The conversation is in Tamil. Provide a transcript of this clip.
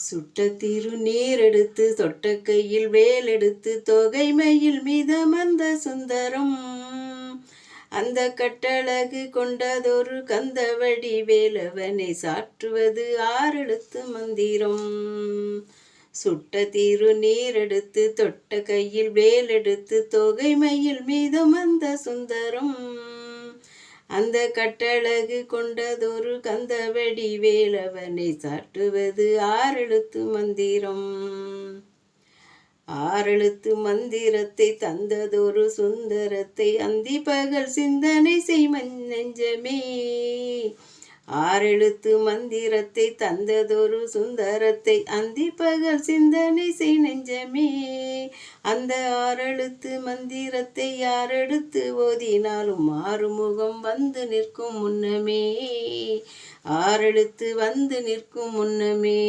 சுட்ட திருநீர் எடுத்து தொட்ட கையில் வேல் எடுத்து தொகைமையில் மிதமந்த சுந்தரம் அந்த கட்டழகு கொண்டதொரு கந்தவடி வேலவனை சாற்றுவது ஆறெழுத்து மந்திரம். சுட்ட திருநீர் எடுத்து தொட்ட கையில் வேல் எடுத்து தொகைமையில் மிதமந்த சுந்தரம் அந்த கட்டழகு கொண்டதொரு கந்தவடி வேலவனை சாட்டுவது ஆறெழுத்து மந்திரம். ஆறெழுத்து மந்திரத்தை தந்ததொரு சுந்தரத்தை அந்தி பகல் சிந்தனை செய் நெஞ்சமே. ஆறெழுத்து மந்திரத்தை தந்ததொரு சுந்தரத்தை அந்தி பகல் சிந்தனை செய் நெஞ்சமே. அந்த ஆறெழுத்து மந்திரத்தை யாரெடுத்து ஓதினாலும் ஆறுமுகம் வந்து நிற்கும் முன்னமே. ஆறெழுத்து வந்து நிற்கும் முன்னமே.